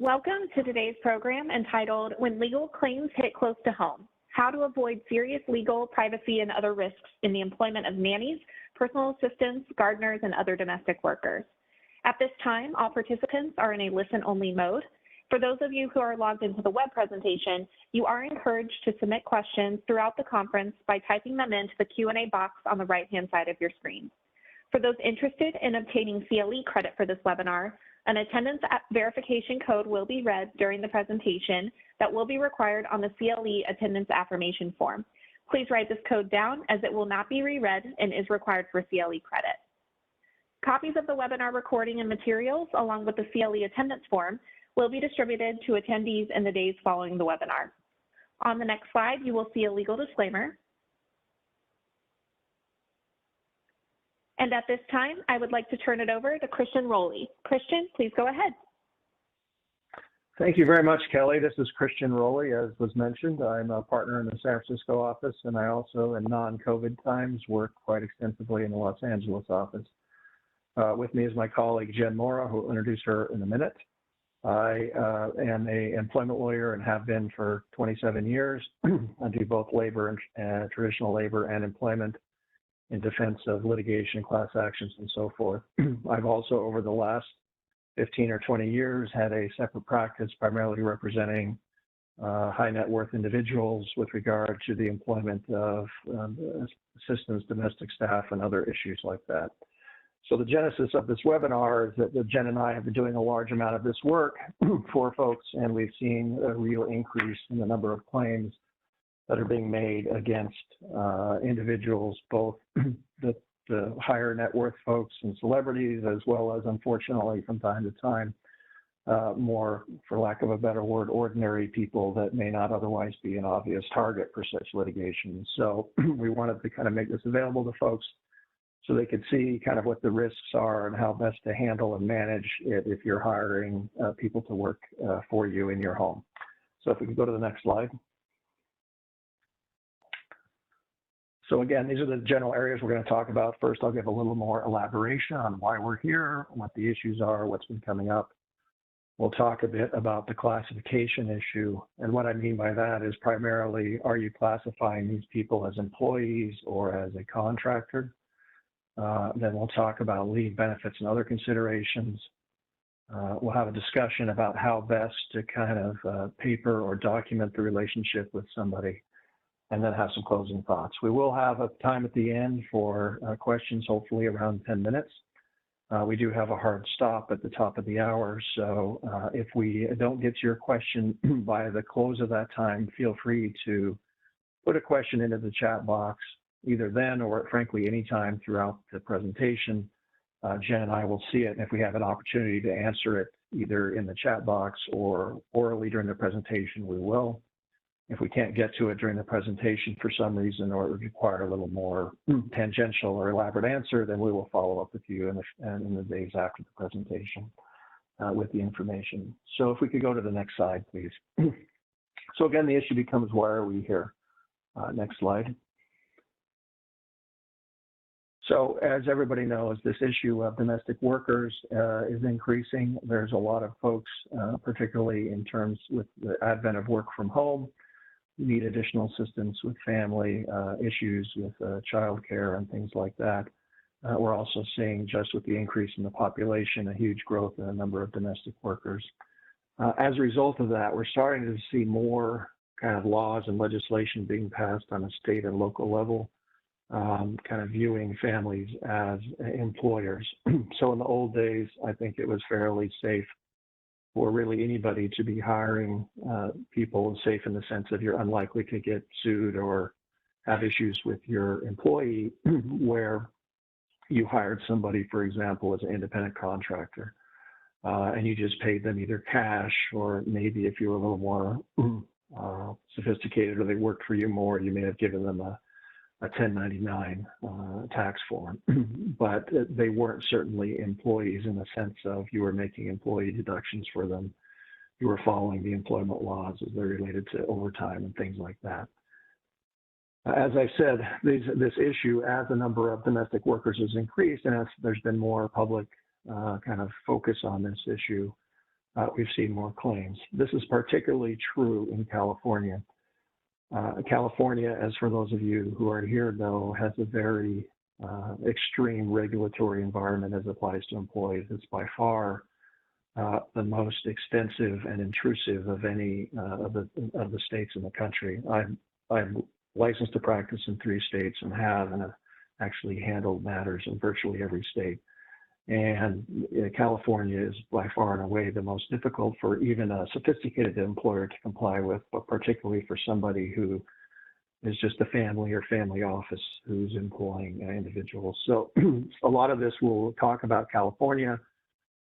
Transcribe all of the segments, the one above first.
Welcome to today's program entitled When Legal Claims Hit Close to Home, How to Avoid Serious Legal, Privacy, and Other Risks in the Employment of Nannies, Personal Assistants, Gardeners, and Other Domestic Workers. At this time, all participants are in a listen-only mode. For those of you who are logged into the web presentation, you are encouraged to submit questions throughout the conference by typing them into the Q&A box on the right-hand side of your screen. For those interested in obtaining CLE credit for this webinar, an attendance verification code will be read during the presentation that will be required on the CLE attendance affirmation form. Please write this code down as it will not be reread and is required for CLE credit. Copies of the webinar recording and materials along with the CLE attendance form will be distributed to attendees in the days following the webinar. On the next slide, you will see a legal disclaimer. And at this time, I would like to turn it over to Christian Rowley. Christian, please go ahead. Thank you very much, Kelly. This is Christian Rowley, as was mentioned. I'm a partner in the San Francisco office, and I also, in non-COVID times, work quite extensively in the Los Angeles office. With me is my colleague, Jen Mora, who will introduce her in a minute. I am an employment lawyer and have been for 27 years. I do both labor and traditional labor and employment in defense of litigation, class actions, and so forth. I've also, over the last 15 or 20 years, had a separate practice primarily representing high net worth individuals with regard to the employment of assistants, domestic staff, and other issues like that. So the genesis of this webinar is that Jen and I have been doing a large amount of this work for folks, and we've seen a real increase in the number of claims that are being made against individuals, both the higher net worth folks and celebrities, as well as, unfortunately, from time to time, more, for lack of a better word, ordinary people that may not otherwise be an obvious target for such litigation. So we wanted to kind of make this available to folks so they could see kind of what the risks are and how best to handle and manage it if you're hiring people to work for you in your home. So if we could go to the next slide. So again, these are the general areas we're going to talk about. First, I'll give a little more elaboration on why we're here, what the issues are, what's been coming up. We'll talk a bit about the classification issue. And what I mean by that is primarily, are you classifying these people as employees or as a contractor? Then we'll talk about leave benefits and other considerations. We'll have a discussion about how best to kind of paper or document the relationship with somebody, and then have some closing thoughts. We will have a time at the end for questions, hopefully around 10 minutes. We do have a hard stop at the top of the hour, so if we don't get to your question by the close of that time, feel free to put a question into the chat box, either then or frankly anytime throughout the presentation. Jen and I will see it, and if we have an opportunity to answer it either in the chat box or orally during the presentation, we will. If we can't get to it during the presentation for some reason, or it would require a little more tangential or elaborate answer, then we will follow up with you in the days after the presentation with the information. So if we could go to the next slide, please. So again, the issue becomes, why are we here? Next slide. So as everybody knows, this issue of domestic workers is increasing. There's a lot of folks, particularly in terms with the advent of work from home, need additional assistance with family issues, with childcare and things like that. We're also seeing, just with the increase in the population, a huge growth in the number of domestic workers. As a result of that, we're starting to see more kind of laws and legislation being passed on a state and local level, kind of viewing families as employers. So in the old days, I think it was fairly safe for really anybody to be hiring people, safe in the sense that you're unlikely to get sued or have issues with your employee, where you hired somebody, for example, as an independent contractor, and you just paid them either cash, or maybe if you were a little more sophisticated or they worked for you more, you may have given them a 1099 tax form, but they weren't certainly employees in the sense of you were making employee deductions for them. You were following the employment laws as they're related to overtime and things like that. As I said, this issue, as the number of domestic workers has increased, and as there's been more public kind of focus on this issue, we've seen more claims. This is particularly true in California. California, as for those of you who are here know, has a very extreme regulatory environment as applies to employees. It's by far the most extensive and intrusive of any of the states in the country. I'm licensed to practice in 3 states and have actually handled matters in virtually every state. And California is by far and away the most difficult for even a sophisticated employer to comply with, but particularly for somebody who is just a family or family office who's employing individuals. So a lot of this we'll talk about California,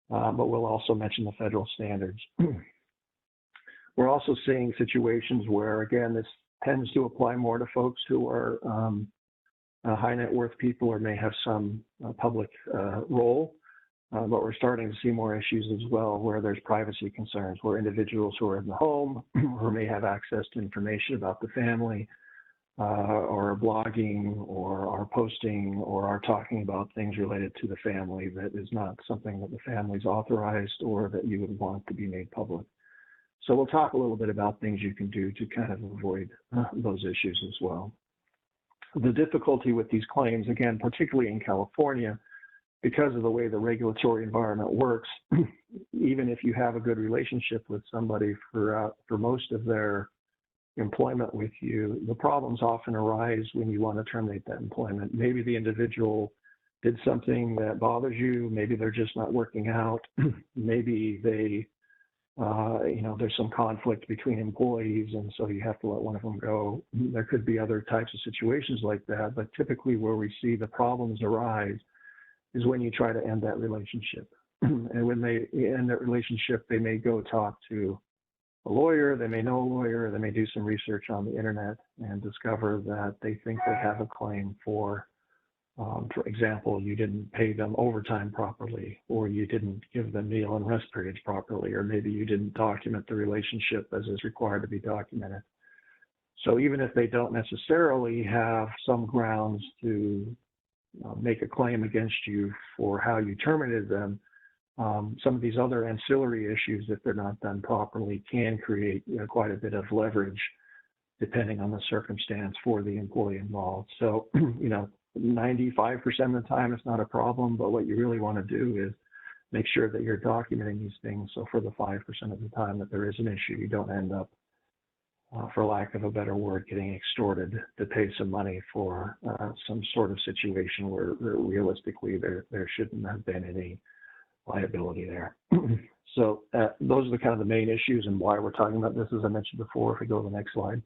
but we'll also mention the federal standards. We're also seeing situations where, again, this tends to apply more to folks who are high net worth people or may have some public role. But we're starting to see more issues as well where there's privacy concerns, where individuals who are in the home or may have access to information about the family or are blogging or are posting or are talking about things related to the family that is not something that the family's authorized or that you would want to be made public. So we'll talk a little bit about things you can do to kind of avoid those issues as well. The difficulty with these claims, again, particularly in California, because of the way the regulatory environment works, even if you have a good relationship with somebody for most of their employment with you, the problems often arise when you want to terminate that employment. Maybe the individual did something that bothers you. Maybe they're just not working out. Maybe they, there's some conflict between employees, and so you have to let one of them go. There could be other types of situations like that, but typically where we see the problems arise is when you try to end that relationship. And when they end that relationship, they may go talk to a lawyer, they may know a lawyer, they may do some research on the internet and discover that they think they have a claim for example, you didn't pay them overtime properly, or you didn't give them meal and rest periods properly, or maybe you didn't document the relationship as is required to be documented. So even if they don't necessarily have some grounds to make a claim against you for how you terminated them, some of these other ancillary issues, if they're not done properly, can create quite a bit of leverage depending on the circumstance for the employee involved. So, 95% of the time it's not a problem, but what you really want to do is make sure that you're documenting these things. So for the 5% of the time that there is an issue, you don't end up, for lack of a better word, getting extorted to pay some money for some sort of situation where realistically there shouldn't have been any liability there. So those are the kind of the main issues and why we're talking about this, as I mentioned before. If we go to the next slide.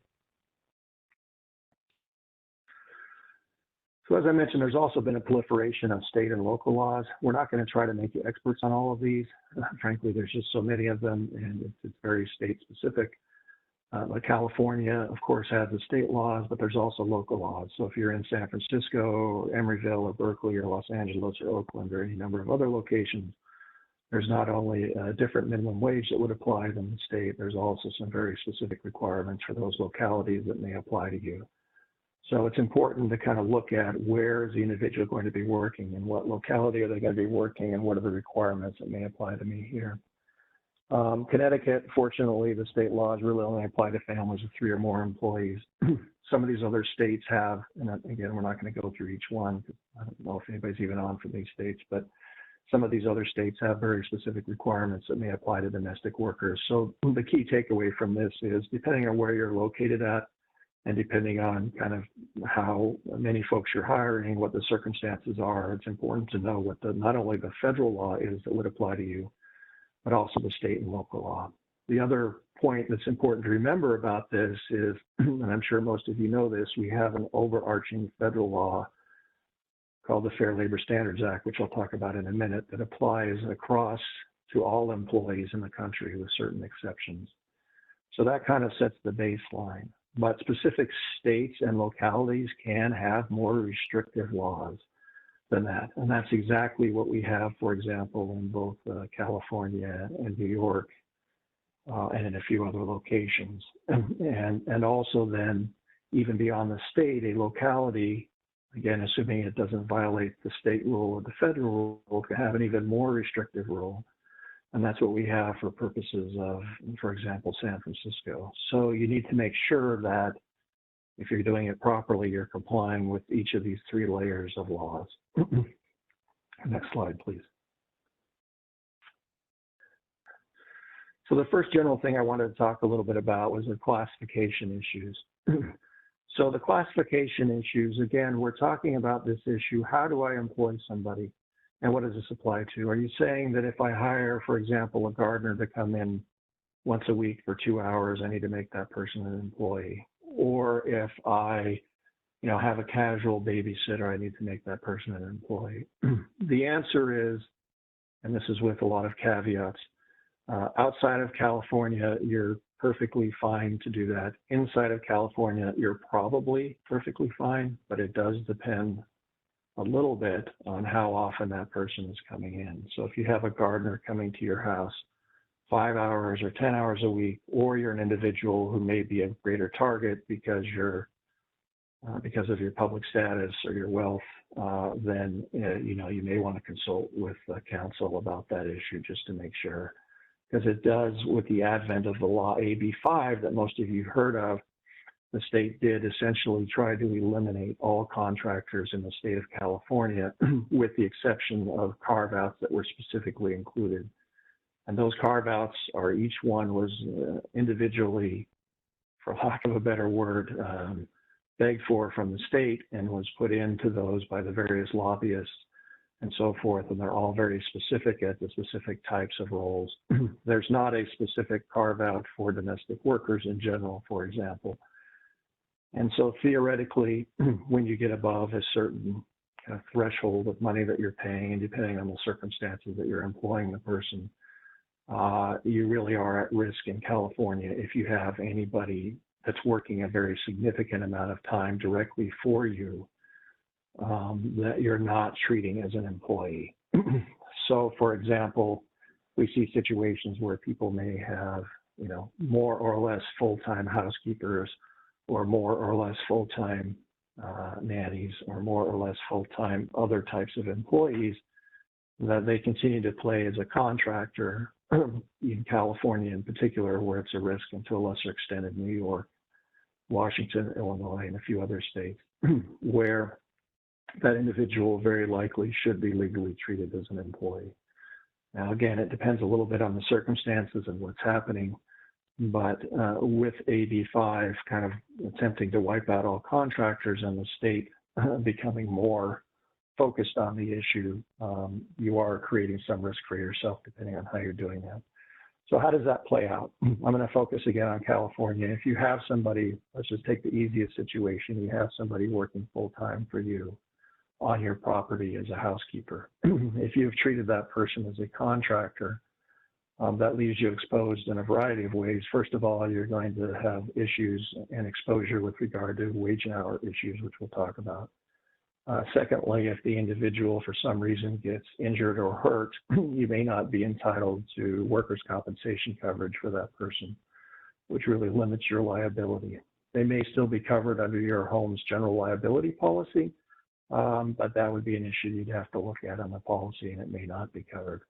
So as I mentioned, there's also been a proliferation of state and local laws. We're not going to try to make you experts on all of these. Frankly, there's just so many of them, and it's very state specific. But California, of course, has the state laws, but there's also local laws. So if you're in San Francisco, or Emeryville, or Berkeley, or Los Angeles, or Oakland, or any number of other locations, there's not only a different minimum wage that would apply than the state, there's also some very specific requirements for those localities that may apply to you. So it's important to kind of look at where is the individual going to be working and what locality are they going to be working and what are the requirements that may apply to me here. Connecticut, fortunately, the state laws really only apply to families with 3 or more employees. Some of these other states have, and again, we're not going to go through each one, because I don't know if anybody's even on from these states, but some of these other states have very specific requirements that may apply to domestic workers. So the key takeaway from this is, depending on where you're located at, and depending on kind of how many folks you're hiring, what the circumstances are, it's important to know what not only the federal law is that would apply to you, but also the state and local law. The other point that's important to remember about this is, and I'm sure most of you know this, we have an overarching federal law called the Fair Labor Standards Act, which I'll talk about in a minute, that applies across to all employees in the country with certain exceptions. So that kind of sets the baseline. But specific states and localities can have more restrictive laws than that. And that's exactly what we have, for example, in both California and New York, and in a few other locations. And also then, even beyond the state, a locality, again, assuming it doesn't violate the state rule or the federal rule, can have an even more restrictive rule. And that's what we have for purposes of, for example, San Francisco. So you need to make sure that if you're doing it properly, you're complying with each of these 3 layers of laws. Next slide, please. So the first general thing I wanted to talk a little bit about was the classification issues. So the classification issues, again, we're talking about this issue, how do I employ somebody and what does this apply to? Are you saying that if I hire, for example, a gardener to come in once a week for 2 hours, I need to make that person an employee? Or if I, have a casual babysitter, I need to make that person an employee? The answer is, and this is with a lot of caveats, outside of California, you're perfectly fine to do that. Inside of California, you're probably perfectly fine, but it does depend a little bit on how often that person is coming in. So if you have a gardener coming to your house 5 hours or 10 hours a week, or you're an individual who may be a greater target because because of your public status or your wealth, then you may want to consult with counsel about that issue just to make sure. Because it does, with the advent of the law AB 5 that most of you heard of, the state did essentially try to eliminate all contractors in the state of California, with the exception of carve-outs that were specifically included. And those carve-outs are, each one was individually, for lack of a better word, begged for from the state and was put into those by the various lobbyists and so forth, and they're all very specific at the specific types of roles. There's not a specific carve-out for domestic workers in general, for example. And so theoretically, when you get above a certain kind of threshold of money that you're paying, and depending on the circumstances that you're employing the person, you really are at risk in California if you have anybody that's working a very significant amount of time directly for you, that you're not treating as an employee. So, for example, we see situations where people may have, more or less full-time housekeepers, or more or less full-time nannies, or more or less full-time other types of employees that they continue to play as a contractor in California in particular, where it's a risk, and to a lesser extent in New York, Washington, Illinois, and a few other states, where that individual very likely should be legally treated as an employee. Now, again, it depends a little bit on the circumstances and what's happening, but with AB 5 kind of attempting to wipe out all contractors and the state becoming more focused on the issue, you are creating some risk for yourself depending on how you're doing that. So how does that play out? I'm going to focus again on California. If you have somebody, let's just take the easiest situation, you have somebody working full-time for you on your property as a housekeeper. If you've treated that person as a contractor, that leaves you exposed in a variety of ways. First of all, you're going to have issues and exposure with regard to wage and hour issues, which we'll talk about. Secondly, if the individual for some reason gets injured or hurt, you may not be entitled to workers' compensation coverage for that person, which really limits your liability. They may still be covered under your home's general liability policy, but that would be an issue you'd have to look at on the policy, and it may not be covered.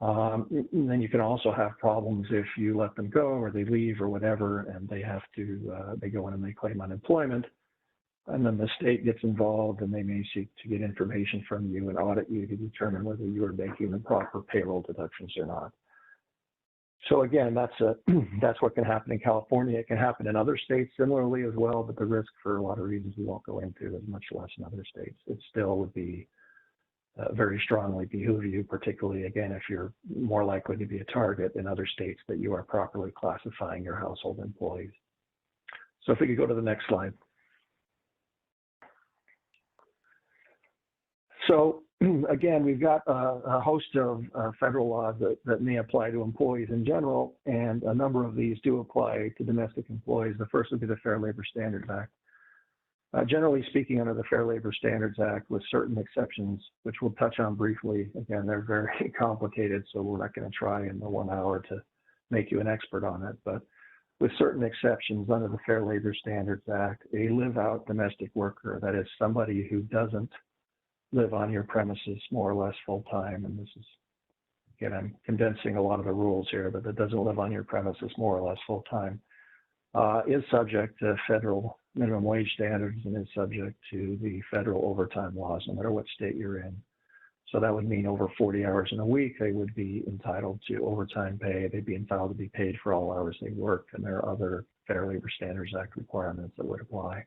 Then you can also have problems if you let them go or they leave or whatever, and they have to, they go in and they claim unemployment. And then the state gets involved, and they may seek to get information from you and audit you to determine whether you are making the proper payroll deductions or not. So again, that's what can happen in California. It can happen in other states similarly as well, but the risk, for a lot of reasons we won't go into, is much less in other states. It still would be very strongly behoove you, particularly again if you're more likely to be a target in other states, that you are properly classifying your household employees. So if we could go to the next slide. So again, we've got a host of federal laws that may apply to employees in general, and a number of these do apply to domestic employees. The first would be the Fair Labor Standards Act. Generally speaking, under the Fair Labor Standards Act, with certain exceptions, which we'll touch on briefly, again, they're very complicated, so we're not going to try in the 1 hour to make you an expert on it, but with certain exceptions under the Fair Labor Standards Act, a live-out domestic worker, that is somebody who doesn't live on your premises more or less full-time, and this is again, I'm condensing a lot of the rules here, but that doesn't live on your premises more or less full time, is subject to federal minimum wage standards and is subject to the federal overtime laws, no matter what state you're in. So that would mean over 40 hours in a week, they would be entitled to overtime pay. They'd be entitled to be paid for all hours they work, and there are other Fair Labor Standards Act requirements that would apply.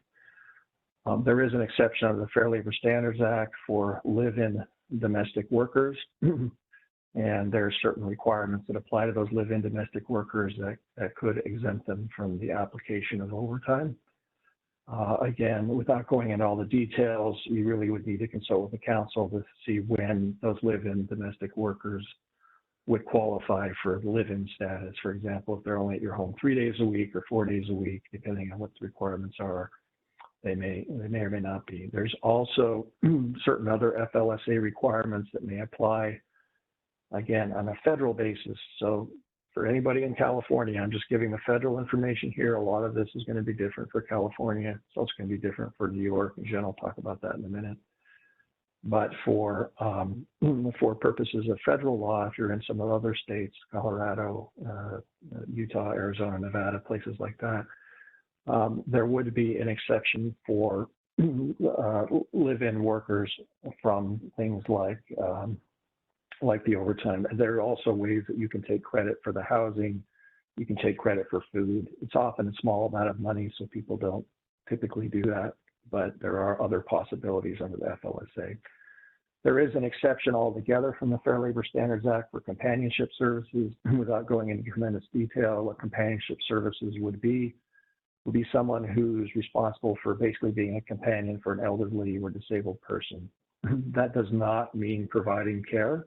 There is an exception under the Fair Labor Standards Act for live-in domestic workers, and there are certain requirements that apply to those live-in domestic workers that could exempt them from the application of overtime. Again, without going into all the details, you really would need to consult with the council to see when those live-in domestic workers would qualify for live-in status. For example, if they're only at your home 3 days a week or 4 days a week, depending on what the requirements are, they may or may not be. There's also certain other FLSA requirements that may apply, again, on a federal basis. So for anybody in California, I'm just giving the federal information here. A lot of this is going to be different for California. It's also going to be different for New York. And Jen will talk about that in a minute. But for purposes of federal law, if you're in some of the other states, Colorado, Utah, Arizona, Nevada, places like that, there would be an exception for live-in workers from things like the overtime. There are also ways that you can take credit for the housing. You can take credit for food. It's often a small amount of money, so people don't typically do that, but there are other possibilities under the FLSA. There is an exception altogether from the Fair Labor Standards Act for companionship services. Without going into tremendous detail, what companionship services would be someone who's responsible for basically being a companion for an elderly or disabled person. That does not mean providing care.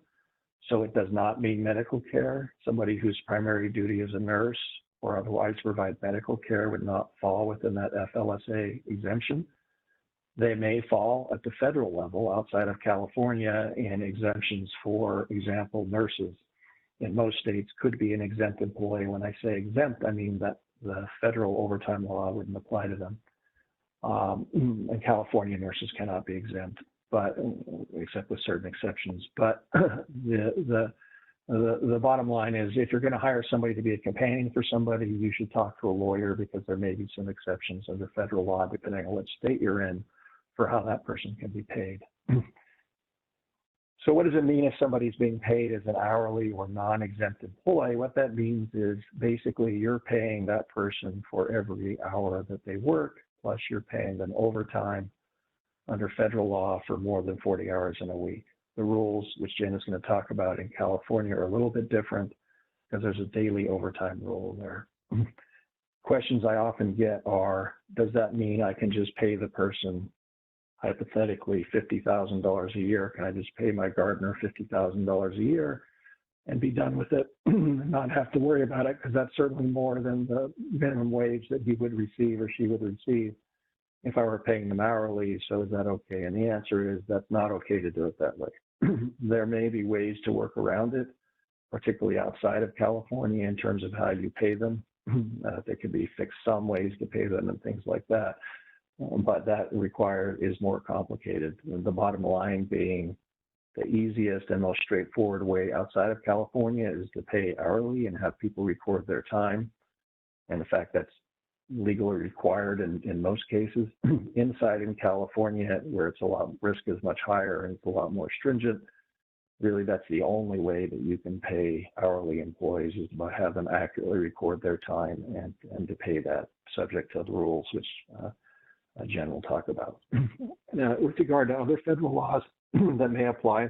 So it does not mean medical care. Somebody whose primary duty is a nurse or otherwise provide medical care would not fall within that FLSA exemption. They may fall at the federal level outside of California, and exemptions, for example, nurses in most states could be an exempt employee. When I say exempt, I mean that the federal overtime law wouldn't apply to them. And California nurses cannot be exempt, but except with certain exceptions. But the bottom line is, if you're going to hire somebody to be a companion for somebody, you should talk to a lawyer, because there may be some exceptions under federal law, depending on what state you're in, for how that person can be paid. So what does it mean if somebody's being paid as an hourly or non-exempt employee? What that means is basically you're paying that person for every hour that they work, plus you're paying them overtime under federal law for more than 40 hours in a week. The rules, which Jen is going to talk about in California, are a little bit different because there's a daily overtime rule there. Questions I often get are, does that mean I can just pay the person hypothetically $50,000 a year? Can I just pay my gardener $50,000 a year and be done with it and not have to worry about it? Because that's certainly more than the minimum wage that he would receive or she would receive if I were paying them hourly. So is that okay? And the answer is that's not okay to do it that way. There may be ways to work around it, particularly outside of California, in terms of how you pay them. There could be fixed sum ways to pay them and things like that. But that is more complicated. The bottom line being, the easiest and most straightforward way outside of California is to pay hourly and have people record their time. And in fact, that's legally required in most cases. Inside in California, where risk is much higher and it's a lot more stringent, really that's the only way that you can pay hourly employees, is to have them accurately record their time and to pay that subject to the rules, which Jen will talk about. Now, with regard to other federal laws that may apply,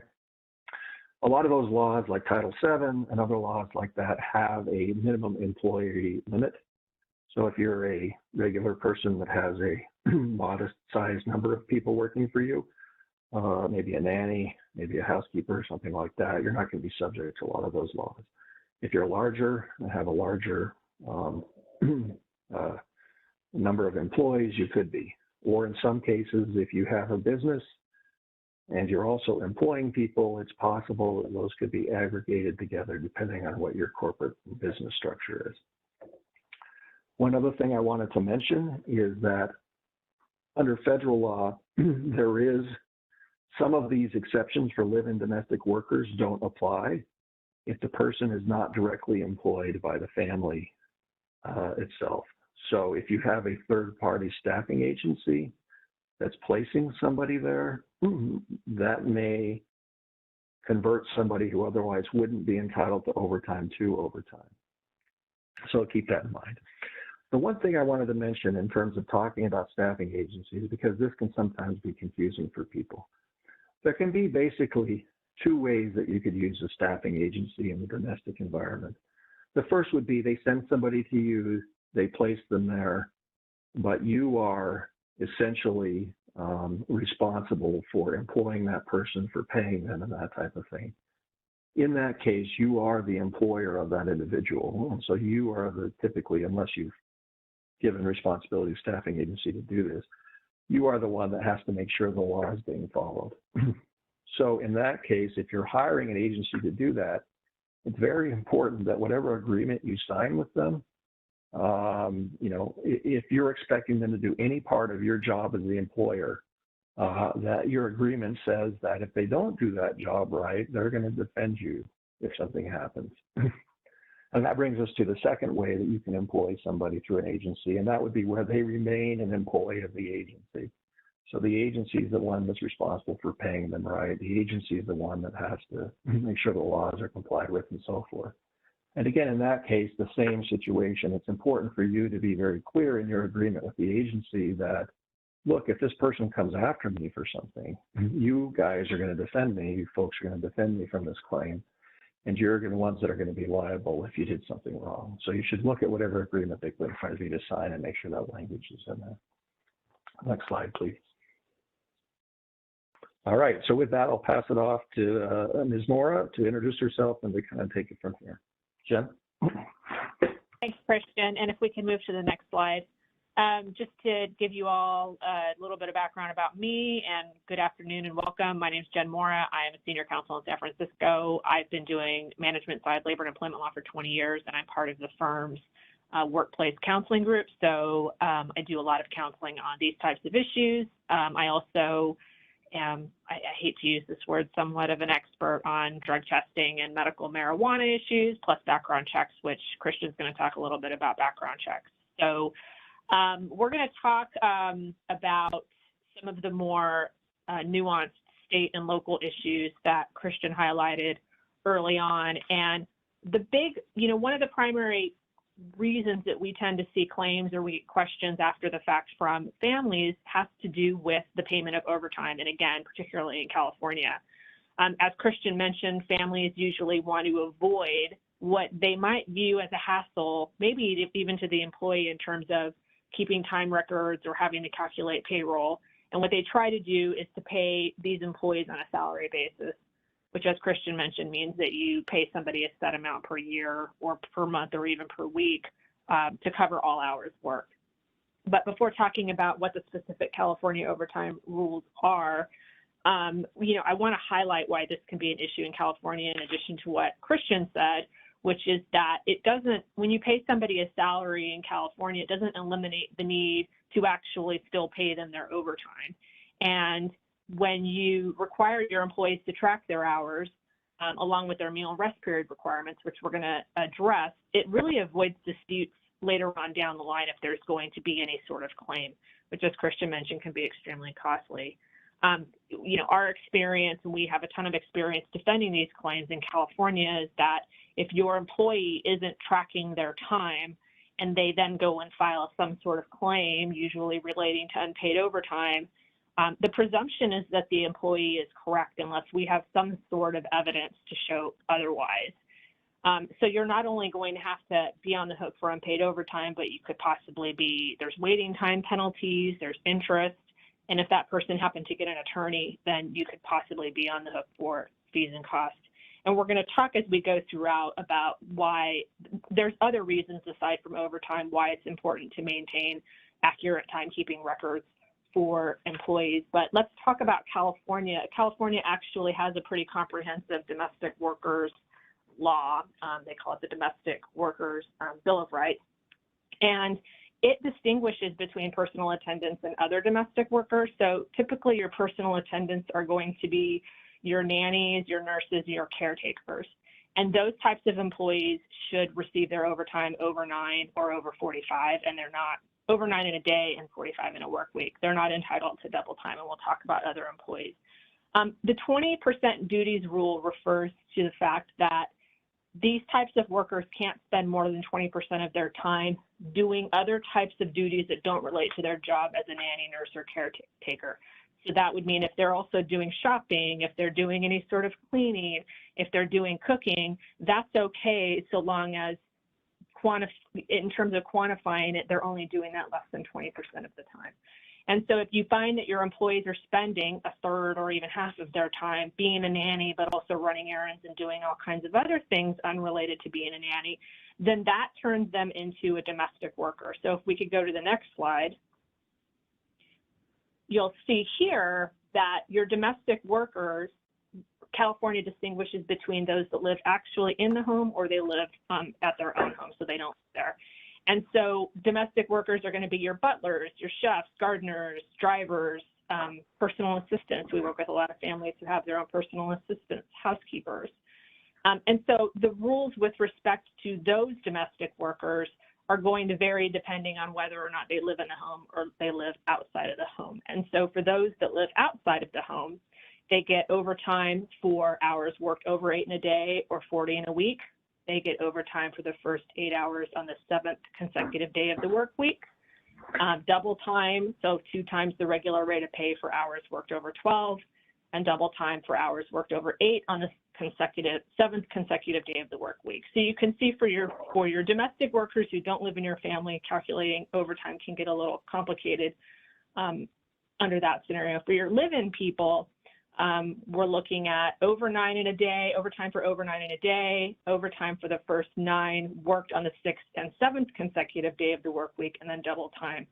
a lot of those laws, like Title VII and other laws like that, have a minimum employee limit. So if you're a regular person that has a modest-sized number of people working for you, maybe a nanny, maybe a housekeeper, something like that, you're not going to be subject to a lot of those laws. If you're larger and have a larger number of employees, you could be. Or in some cases, if you have a business and you're also employing people, it's possible that those could be aggregated together depending on what your corporate business structure is. One other thing I wanted to mention is that under federal law, there is some of these exceptions for live-in domestic workers don't apply if the person is not directly employed by the family itself. So if you have a third-party staffing agency that's placing somebody there, that may convert somebody who otherwise wouldn't be entitled to overtime to overtime. So keep that in mind. The one thing I wanted to mention in terms of talking about staffing agencies, because this can sometimes be confusing for people, there can be basically two ways that you could use a staffing agency in the domestic environment. The first would be they send somebody to you, they place them there, but you are essentially responsible for employing that person, for paying them, and that type of thing. In that case, you are the employer of that individual. And so you are typically, unless you've given responsibility to staffing agency to do this, you are the one that has to make sure the law is being followed. So in that case, if you're hiring an agency to do that, it's very important that whatever agreement you sign with them, if you're expecting them to do any part of your job as the employer, that your agreement says that if they don't do that job right, they're going to defend you if something happens. And that brings us to the second way that you can employ somebody through an agency, and that would be where they remain an employee of the agency. So the agency is the one that's responsible for paying them right. The agency is the one that has to make sure the laws are complied with and so forth. And again, in that case, the same situation. It's important for you to be very clear in your agreement with the agency that, look, if this person comes after me for something, you guys are going to defend me, you folks are going to defend me from this claim, and you're the ones that are going to be liable if you did something wrong. So you should look at whatever agreement they put in front of you to sign and make sure that language is in there. Next slide, please. All right, so with that, I'll pass it off to Ms. Mora to introduce herself and to kind of take it from here. Jen? Thanks, Christian. And if we can move to the next slide. Just to give you all a little bit of background about me, and good afternoon and welcome. My name is Jen Mora. I am a senior counsel in San Francisco. I've been doing management side labor and employment law for 20 years, and I'm part of the firm's workplace counseling group. So I do a lot of counseling on these types of issues. I also am, I hate to use this word, somewhat of an expert on drug testing and medical marijuana issues, plus background checks, which Christian's going to talk a little bit about background checks. So we're going to talk about some of the more nuanced state and local issues that Christian highlighted early on. And the big, one of the primary reasons that we tend to see claims or we get questions after the fact from families has to do with the payment of overtime. And again, particularly in California. As Christian mentioned, families usually want to avoid what they might view as a hassle, maybe even to the employee in terms of keeping time records or having to calculate payroll. And what they try to do is to pay these employees on a salary basis, which, as Christian mentioned, means that you pay somebody a set amount per year or per month or even per week to cover all hours worked. But before talking about what the specific California overtime rules are, I want to highlight why this can be an issue in California, in addition to what Christian said, which is that it doesn't, when you pay somebody a salary in California, it doesn't eliminate the need to actually still pay them their overtime. And when you require your employees to track their hours, along with their meal and rest period requirements, which we're going to address, it really avoids disputes later on down the line if there's going to be any sort of claim, which, as Christian mentioned, can be extremely costly. Our experience, and we have a ton of experience defending these claims in California, is that if your employee isn't tracking their time and they then go and file some sort of claim, usually relating to unpaid overtime, the presumption is that the employee is correct unless we have some sort of evidence to show otherwise. So you're not only going to have to be on the hook for unpaid overtime, but you could possibly there's waiting time penalties, there's interest, and if that person happened to get an attorney, then you could possibly be on the hook for fees and costs. And we're going to talk as we go throughout about why there's other reasons aside from overtime, why it's important to maintain accurate timekeeping records for employees. But let's talk about California. California actually has a pretty comprehensive domestic workers law. They call it the Domestic Workers Bill of Rights. And it distinguishes between personal attendants and other domestic workers. So typically your personal attendants are going to be your nannies, your nurses, your caretakers. And those types of employees should receive their overtime over 9 or over 45, and they're not over 9 in a day and 45 in a work week. They're not entitled to double time, and we'll talk about other employees. The 20% duties rule refers to the fact that these types of workers can't spend more than 20% of their time doing other types of duties that don't relate to their job as a nanny, nurse, or caretaker. So that would mean if they're also doing shopping, if they're doing any sort of cleaning, if they're doing cooking, that's okay so long as in terms of quantifying it, they're only doing that less than 20% of the time. And so if you find that your employees are spending a third or even half of their time being a nanny, but also running errands and doing all kinds of other things unrelated to being a nanny, then that turns them into a domestic worker. So if we could go to the next slide, you'll see here that your domestic workers, California distinguishes between those that live actually in the home or they live at their own home, so they don't live there. And so domestic workers are going to be your butlers, your chefs, gardeners, drivers, personal assistants. We work with a lot of families who have their own personal assistants, housekeepers. And so the rules with respect to those domestic workers are going to vary depending on whether or not they live in the home or they live outside of the home. And so for those that live outside of the home, they get overtime for hours worked over 8 in a day or 40 in a week. They get overtime for the first 8 hours on the 7th consecutive day of the work week. Double time, so 2 times the regular rate of pay for hours worked over 12, and double time for hours worked over 8 on the 7th consecutive day of the work week. So you can see for your domestic workers who don't live in your family, calculating overtime can get a little complicated under that scenario. For your live-in people, we're looking at over 9 in a day, overtime for over 9 in a day, overtime for the first 9 worked on the 6th and 7th consecutive day of the work week, and then double time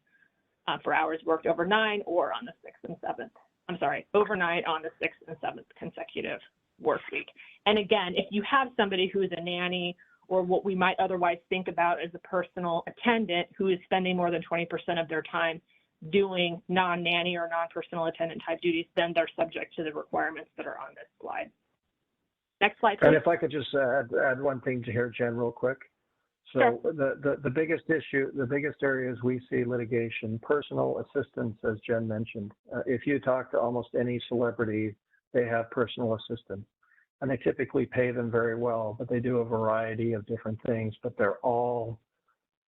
for hours worked over 9 or on the 6th and 7th. I'm sorry, over 9 on the 6th and 7th consecutive work week. And again, if you have somebody who is a nanny or what we might otherwise think about as a personal attendant who is spending more than 20% of their time doing non-nanny or non-personal attendant type duties, then they're subject to the requirements that are on this slide. Next slide, please. And if I could just add one thing to here, Jen, real quick. So sure. the biggest issue, the biggest areas we see litigation, personal assistants, as Jen mentioned. If you talk to almost any celebrity, they have personal assistants, and they typically pay them very well, but they do a variety of different things, but they're all,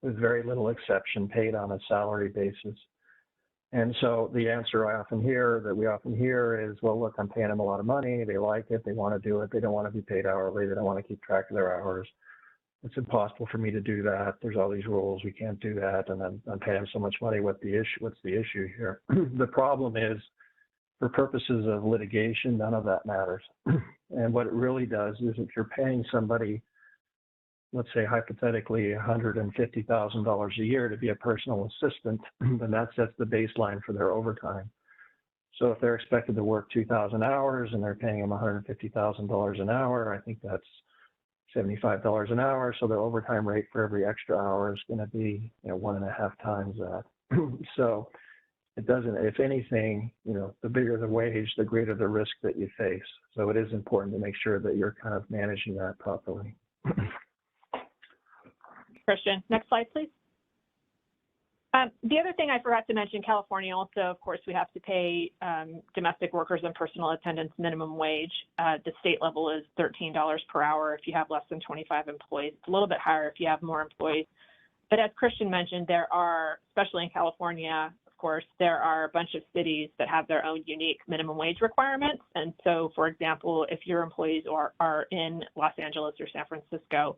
with very little exception, paid on a salary basis. And so the answer we often hear is, well, look, I'm paying them a lot of money. They like it. They want to do it. They don't want to be paid hourly. They don't want to keep track of their hours. It's impossible for me to do that. There's all these rules. We can't do that. And I'm paying them so much money. What's the issue here? The problem is, for purposes of litigation, none of that matters. And what it really does is if you're paying somebody, let's say hypothetically $150,000 a year to be a personal assistant, then that sets the baseline for their overtime. So if they're expected to work 2,000 hours and they're paying them $150,000 an hour, I think that's $75 an hour. So their overtime rate for every extra hour is going to be 1.5 times that. So it doesn't, if anything, the bigger the wage, the greater the risk that you face. So it is important to make sure that you're kind of managing that properly. Christian, next slide, please. The other thing I forgot to mention, California also, of course, we have to pay domestic workers and personal attendants minimum wage. The state level is $13 per hour if you have less than 25 employees. It's a little bit higher if you have more employees. But as Christian mentioned, there are, especially in California, of course, there are a bunch of cities that have their own unique minimum wage requirements. And so, for example, if your employees are in Los Angeles or San Francisco,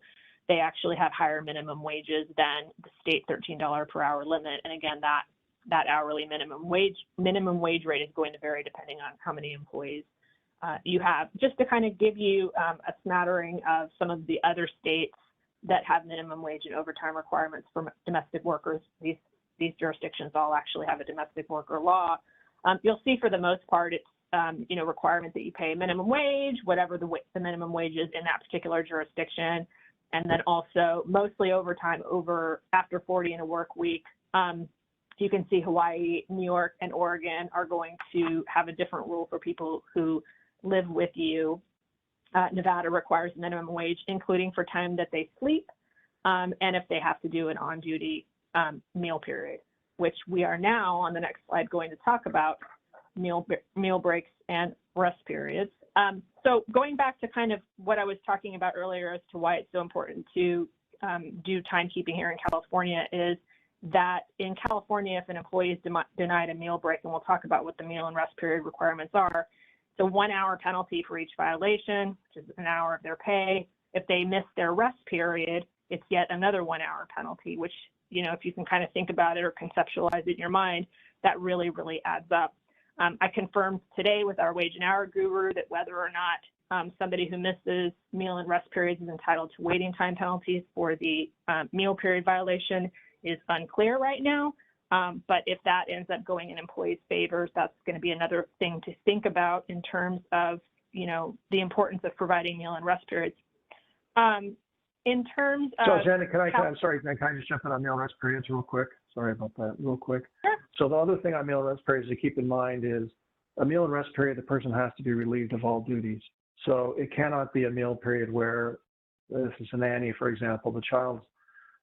they actually have higher minimum wages than the state $13 per hour limit. And again, that hourly minimum wage rate is going to vary depending on how many employees you have. Just to kind of give you a smattering of some of the other states that have minimum wage and overtime requirements for domestic workers, these jurisdictions all actually have a domestic worker law. You'll see for the most part, it's requirement that you pay minimum wage, whatever the minimum wage is in that particular jurisdiction. And then also mostly overtime after 40 in a work week. You can see Hawaii, New York, and Oregon are going to have a different rule for people who live with you. Nevada requires minimum wage, including for time that they sleep, and if they have to do an on-duty meal period, which we are now on the next slide going to talk about meal breaks and rest periods. So going back to kind of what I was talking about earlier as to why it's so important to do timekeeping here in California is that in California, if an employee is denied a meal break, and we'll talk about what the meal and rest period requirements are, it's a 1 hour penalty for each violation, which is an hour of their pay. If they miss their rest period, it's yet another 1 hour penalty, which, you know, if you can kind of think about it or conceptualize it in your mind, that really, really adds up. I confirmed today with our wage and hour guru that whether or not somebody who misses meal and rest periods is entitled to waiting time penalties for the meal period violation is unclear right now. But if that ends up going in employees' favors, that's going to be another thing to think about in terms of, you know, the importance of providing meal and rest periods. In terms of— So Jen, I'm sorry, can I just jump in on meal and rest periods real quick? Sorry about that, real quick. Sure. So the other thing on meal and rest periods to keep in mind is a meal and rest period, the person has to be relieved of all duties. So it cannot be a meal period where, this is a nanny, for example, the child's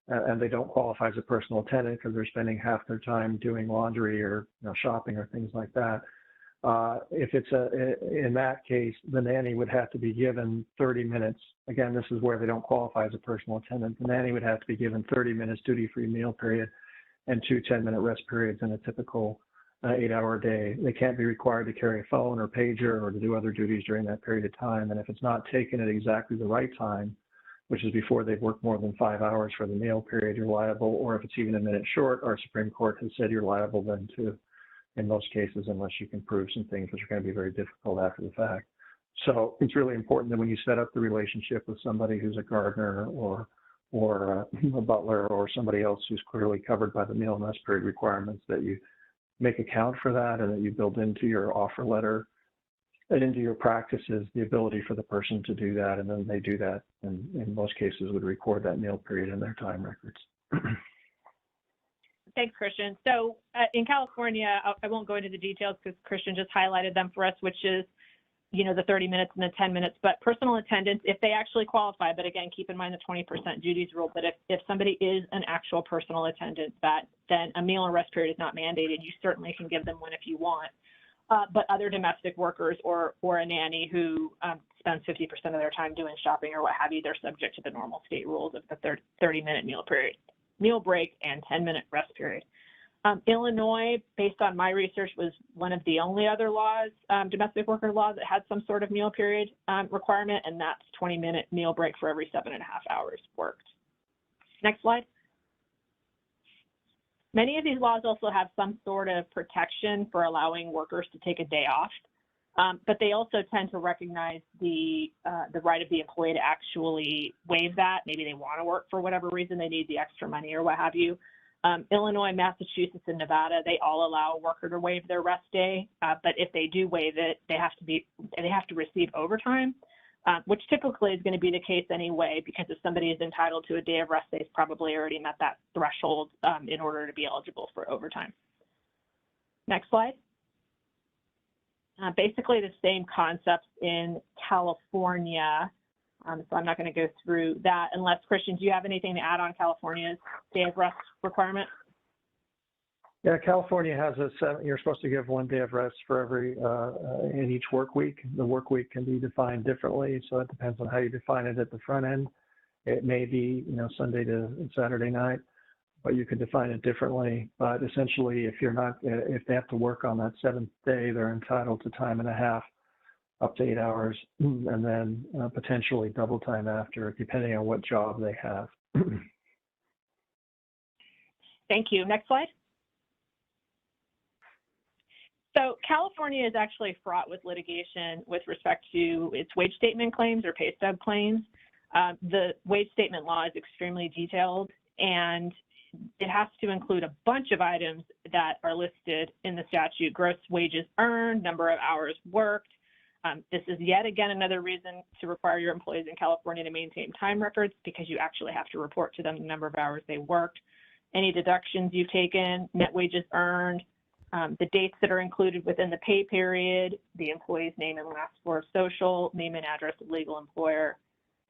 and they don't qualify as a personal attendant because they're spending half their time doing laundry or, you know, shopping or things like that. If it's in that case, the nanny would have to be given 30 minutes. Again, this is where they don't qualify as a personal attendant. The nanny would have to be given 30 minutes duty-free meal period and 2 10-minute rest periods in a typical 8-hour day. They can't be required to carry a phone or pager or to do other duties during that period of time. And if it's not taken at exactly the right time, which is before they've worked more than 5 hours for the meal period, you're liable. Or if it's even a minute short, our Supreme Court has said you're liable then too, in most cases, unless you can prove some things which are going to be very difficult after the fact. So it's really important that when you set up the relationship with somebody who's a gardener or a butler or somebody else who's clearly covered by the meal and rest period requirements, that you make account for that and that you build into your offer letter and into your practices the ability for the person to do that, and then they do that, and in most cases would record that meal period in their time records. Thanks, Christian. So in California, I won't go into the details because Christian just highlighted them for us, which is, you know, the 30 minutes and the 10 minutes, but personal attendants, if they actually qualify, but again, keep in mind the 20% duties rule, but if somebody is an actual personal attendant, then a meal and rest period is not mandated. You certainly can give them one if you want. But other domestic workers or a nanny who spends 50% of their time doing shopping or what have you, they're subject to the normal state rules of the 30-minute meal break and 10-minute rest period. Illinois, based on my research, was one of the only other laws, domestic worker laws, that had some sort of meal period requirement, and that's 20-minute meal break for every 7.5 hours worked. Next slide. Many of these laws also have some sort of protection for allowing workers to take a day off, but they also tend to recognize the right of the employee to actually waive that. Maybe they want to work for whatever reason, they need the extra money or what have you. Illinois, Massachusetts, and Nevada, they all allow a worker to waive their rest day, but if they do waive it, they have to receive overtime, which typically is going to be the case anyway, because if somebody is entitled to a day of rest, they've probably already met that threshold in order to be eligible for overtime. Next slide. Basically the same concepts in California. So I'm not going to go through that unless, Christian, do you have anything to add on California's day of rest requirement? Yeah, California has you're supposed to give 1 day of rest for every, in each work week. The work week can be defined differently, so it depends on how you define it at the front end. It may be, you know, Sunday to Saturday night, but you could define it differently. But essentially, if they have to work on that 7th day, they're entitled to time and a half, up to 8 hours, and then potentially double time after, depending on what job they have. Thank you. Next slide. So California is actually fraught with litigation with respect to its wage statement claims or pay stub claims. The wage statement law is extremely detailed, and it has to include a bunch of items that are listed in the statute: gross wages earned, number of hours worked. This is yet again another reason to require your employees in California to maintain time records, because you actually have to report to them the number of hours they worked, any deductions you've taken, net wages earned, the dates that are included within the pay period, the employee's name and last four of social, name and address of legal employer,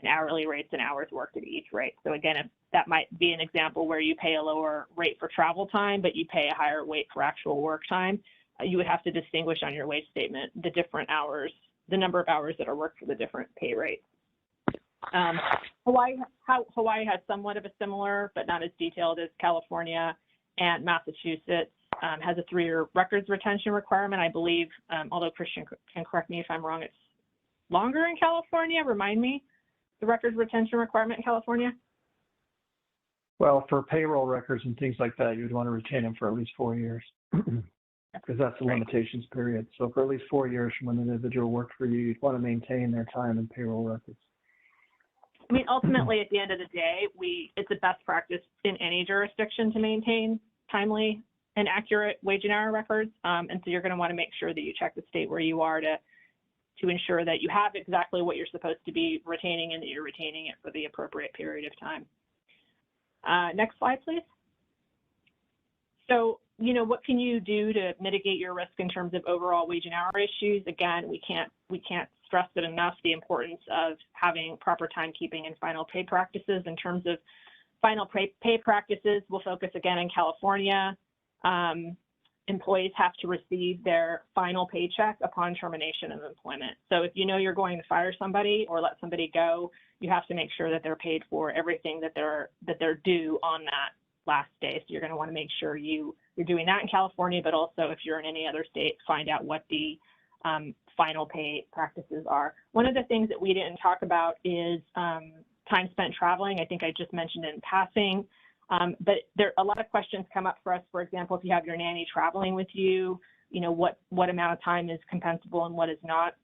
and hourly rates and hours worked at each rate. So again, if that might be an example where you pay a lower rate for travel time, but you pay a higher rate for actual work time, you would have to distinguish on your wage statement the different hours, the number of hours that are worked for the different pay rates. Hawaii has somewhat of a similar, but not as detailed as California, and Massachusetts has a 3-year records retention requirement. I believe, although Christian can correct me if I'm wrong, it's longer in California. Remind me, the records retention requirement in California? Well, for payroll records and things like that, you'd want to retain them for at least 4 years because that's the limitations period. So for at least 4 years from when an individual worked for you, you'd want to maintain their time in payroll records. I mean, ultimately, at the end of the day, it's a best practice in any jurisdiction to maintain timely and accurate wage and hour records. And so you're going to want to make sure that you check the state where you are to ensure that you have exactly what you're supposed to be retaining and that you're retaining it for the appropriate period of time. Next slide, please. So, what can you do to mitigate your risk in terms of overall wage and hour issues? Again, we can't stress it enough, the importance of having proper timekeeping and final pay practices. In terms of final pay practices, we'll focus again in California. Employees have to receive their final paycheck upon termination of employment. So if you know you're going to fire somebody or let somebody go, you have to make sure that they're paid for everything that they're due on that last day. So you're going to want to make sure you're doing that in California, but also if you're in any other state, find out what the final pay practices are. One of the things that we didn't talk about is time spent traveling. I think I just mentioned it in passing. But a lot of questions come up for us. For example, if you have your nanny traveling with you, what amount of time is compensable and what is not.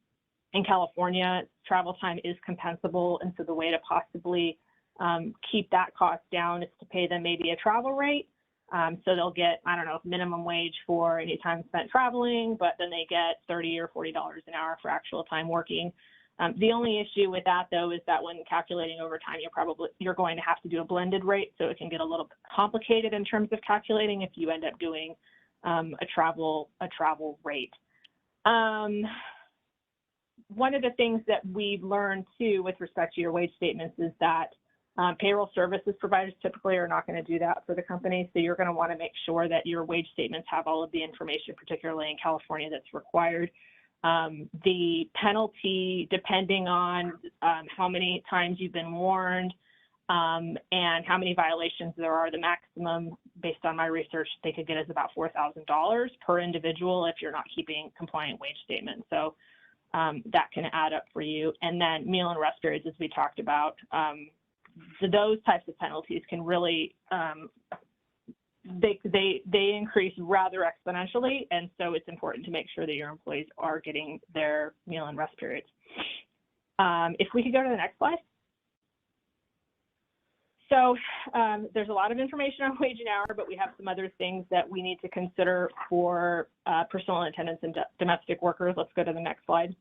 In California, travel time is compensable, and so the way to possibly keep that cost down is to pay them maybe a travel rate. So they'll get, I don't know, minimum wage for any time spent traveling, but then they get $30 or $40 an hour for actual time working. The only issue with that, though, is that when calculating overtime, you're going to have to do a blended rate, so it can get a little complicated in terms of calculating if you end up doing a travel rate. One of the things that we've learned too with respect to your wage statements is that payroll services providers typically are not going to do that for the company, so you're going to want to make sure that your wage statements have all of the information, particularly in California, that's required. The penalty, depending on how many times you've been warned and how many violations there are, the maximum, based on my research, they could get is about $4,000 per individual if you're not keeping compliant wage statements. So that can add up for you. And then meal and rest periods, as we talked about, so those types of penalties can really they increase rather exponentially, and so it's important to make sure that your employees are getting their meal and rest periods. If we could go to the next slide. So there's a lot of information on wage and hour, but we have some other things that we need to consider for personal attendance and domestic workers. Let's go to the next slide.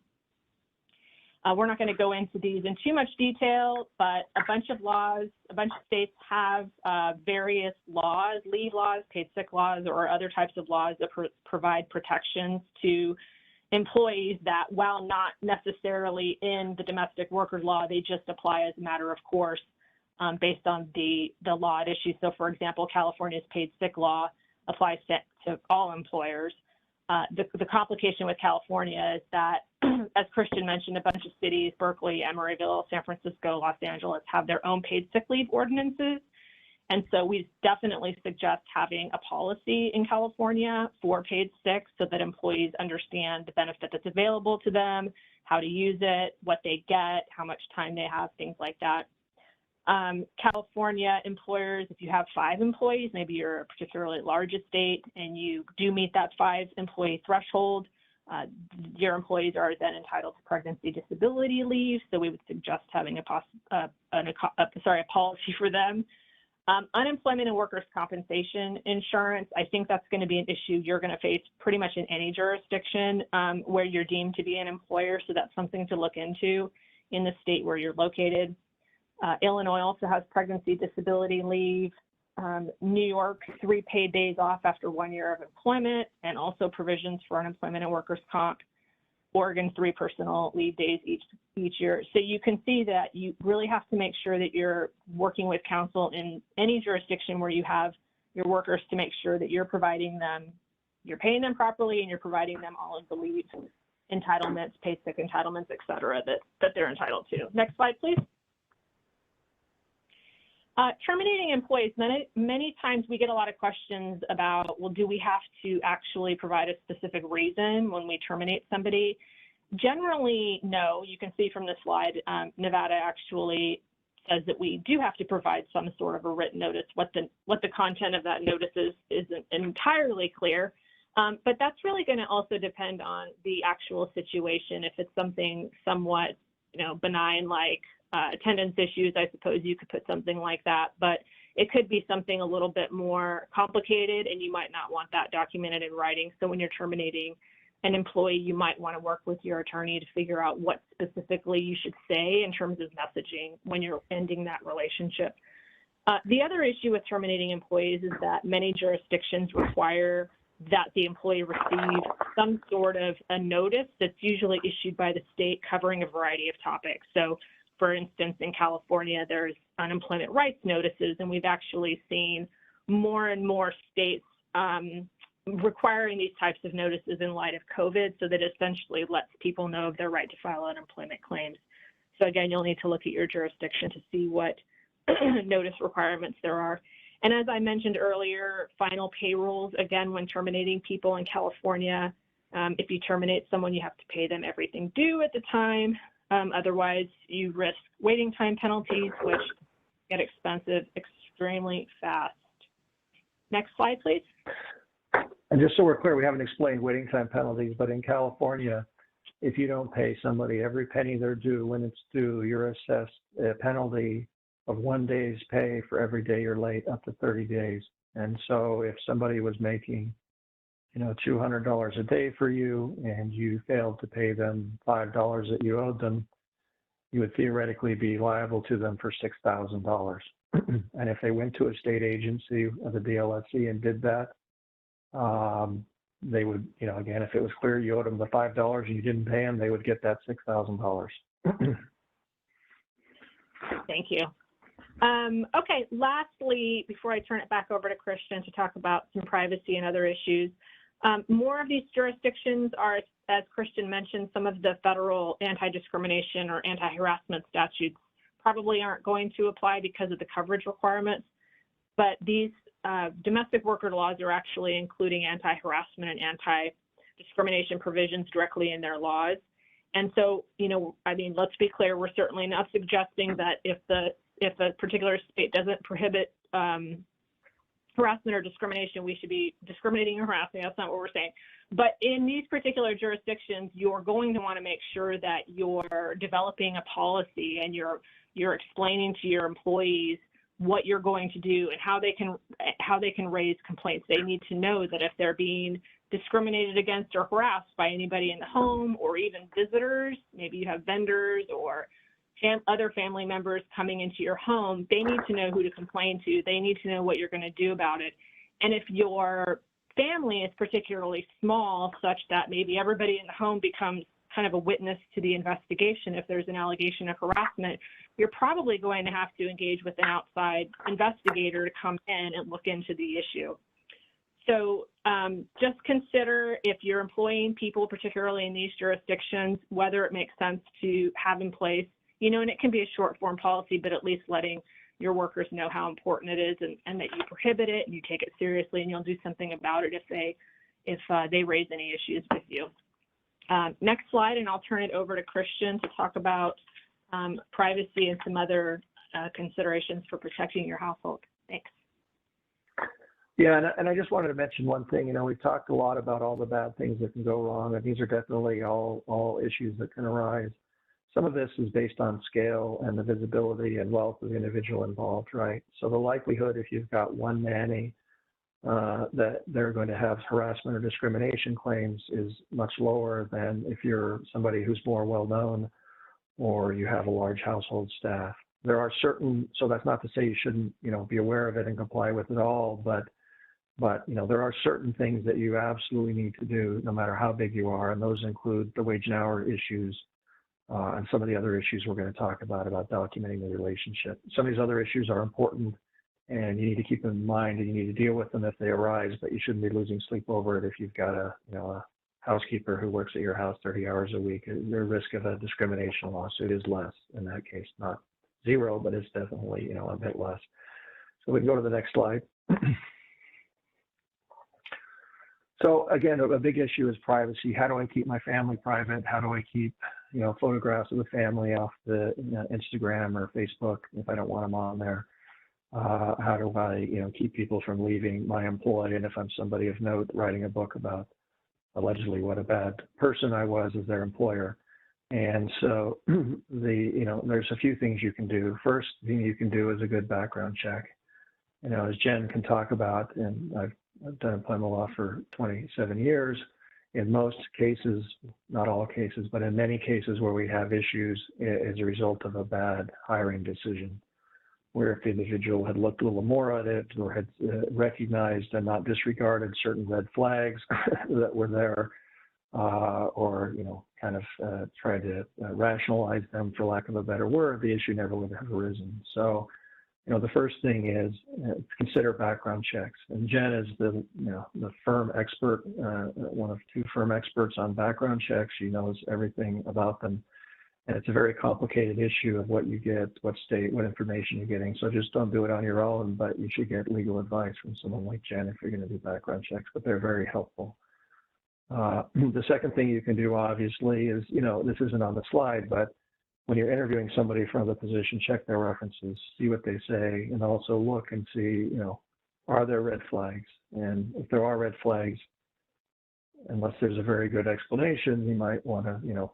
We're not going to go into these in too much detail, but a bunch of states have various laws, leave laws, paid sick laws, or other types of laws that provide protections to employees that, while not necessarily in the domestic workers law, they just apply as a matter of course based on the law at issue. So for example, California's paid sick law applies to all employers. The complication with California is that, as Christian mentioned, a bunch of cities, Berkeley, Emeryville, San Francisco, Los Angeles, have their own paid sick leave ordinances. And so we definitely suggest having a policy in California for paid sick so that employees understand the benefit that's available to them, how to use it, what they get, how much time they have, things like that. California employers, if you have 5 employees, maybe you're a particularly large estate and you do meet that 5-employee threshold, your employees are then entitled to pregnancy disability leave. So we would suggest having a policy for them. Unemployment and workers' compensation insurance, I think that's going to be an issue you're going to face pretty much in any jurisdiction where you're deemed to be an employer. So that's something to look into in the state where you're located. Illinois also has pregnancy disability leave. New York, 3 paid days off after 1 year of employment, and also provisions for unemployment and workers' comp. Oregon, 3 personal leave days each year. So you can see that you really have to make sure that you're working with counsel in any jurisdiction where you have your workers to make sure that you're providing them, you're paying them properly, and you're providing them all of the leave entitlements, paid sick entitlements, et cetera, that they're entitled to. Next slide, please. Terminating employees, many times we get a lot of questions about, well, do we have to actually provide a specific reason when we terminate somebody? Generally, no. You can see from the slide, Nevada actually says that we do have to provide some sort of a written notice. What the content of that notice is isn't entirely clear, but that's really going to also depend on the actual situation. If it's something somewhat, benign like attendance issues, I suppose you could put something like that, but it could be something a little bit more complicated, and you might not want that documented in writing. So when you're terminating an employee, you might want to work with your attorney to figure out what specifically you should say in terms of messaging when you're ending that relationship. The other issue with terminating employees is that many jurisdictions require that the employee receive some sort of a notice that's usually issued by the state covering a variety of topics. So for instance, in California, there's unemployment rights notices, and we've actually seen more and more states requiring these types of notices in light of COVID, so that essentially lets people know of their right to file unemployment claims. So again, you'll need to look at your jurisdiction to see what notice requirements there are. And as I mentioned earlier, final payrolls, again, when terminating people in California, if you terminate someone, you have to pay them everything due at the time. Otherwise, you risk waiting time penalties, which get expensive extremely fast. Next slide, please. And just so we're clear, we haven't explained waiting time penalties, but in California, if you don't pay somebody every penny they're due when it's due, you're assessed a penalty of 1 day's pay for every day you're late, up to 30 days. And so if somebody was making $200 a day for you, and you failed to pay them $5 that you owed them, you would theoretically be liable to them for $6,000. And if they went to a state agency of the DLSC and did that, they would, again, if it was clear you owed them the $5 and you didn't pay them, they would get that $6,000. Thank you. Okay, lastly, before I turn it back over to Christian to talk about some privacy and other issues, more of these jurisdictions are, as Christian mentioned, some of the federal anti-discrimination or anti-harassment statutes probably aren't going to apply because of the coverage requirements, but these domestic worker laws are actually including anti-harassment and anti-discrimination provisions directly in their laws. And so, let's be clear, we're certainly not suggesting that if a particular state doesn't prohibit harassment or discrimination, we should be discriminating or harassing. That's not what we're saying. But in these particular jurisdictions, you're going to want to make sure that you're developing a policy and you're explaining to your employees what you're going to do and how they can raise complaints. They need to know that if they're being discriminated against or harassed by anybody in the home, or even visitors, maybe you have vendors or other family members coming into your home, they need to know who to complain to. They need to know what you're going to do about it. And if your family is particularly small, such that maybe everybody in the home becomes kind of a witness to the investigation, if there's an allegation of harassment, you're probably going to have to engage with an outside investigator to come in and look into the issue. So just consider, if you're employing people, particularly in these jurisdictions, whether it makes sense to have in place, and it can be a short form policy, but at least letting your workers know how important it is, and that you prohibit it and you take it seriously, and you'll do something about it if they raise any issues with you. Next slide, and I'll turn it over to Christian to talk about privacy and some other considerations for protecting your household. Thanks. Yeah, and I just wanted to mention one thing. We've talked a lot about all the bad things that can go wrong, and these are definitely all issues that can arise. Some of this is based on scale and the visibility and wealth of the individual involved, right? So the likelihood, if you've got one nanny, that they're going to have harassment or discrimination claims is much lower than if you're somebody who's more well-known or you have a large household staff. there are certain, so that's not to say you shouldn't, be aware of it and comply with it all, but there are certain things that you absolutely need to do no matter how big you are, and those include the wage and hour issues and some of the other issues we're going to talk about documenting the relationship. Some of these other issues are important, and you need to keep them in mind, and you need to deal with them if they arise, but you shouldn't be losing sleep over it if you've got a housekeeper who works at your house 30 hours a week. Your risk of a discrimination lawsuit is less in that case, not zero, but it's definitely, a bit less. So we can go to the next slide. So again, a big issue is privacy. How do I keep my family private? How do I keep, photographs of the family off the Instagram or Facebook if I don't want them on there? How do I, keep people from leaving my employ? And if I'm somebody of note, writing a book about allegedly what a bad person I was as their employer. And so there's a few things you can do. First thing you can do is a good background check. As Jen can talk about, and I've done employment law for 27 years. In most cases, not all cases, but in many cases where we have issues as a result of a bad hiring decision, where if the individual had looked a little more at it or had recognized and not disregarded certain red flags that were there, or kind of tried to rationalize them, for lack of a better word, the issue never would have arisen. So, the first thing is consider background checks. And Jen is the firm expert, one of two firm experts on background checks. She knows everything about them. And it's a very complicated issue of what you get, what information you're getting. So just don't do it on your own, but you should get legal advice from someone like Jen if you're going to do background checks, but they're very helpful. The second thing you can do, obviously, is, this isn't on the slide, but when you're interviewing somebody for the position, check their references, see what they say, and also look and see, are there red flags? And if there are red flags, unless there's a very good explanation, you might want to,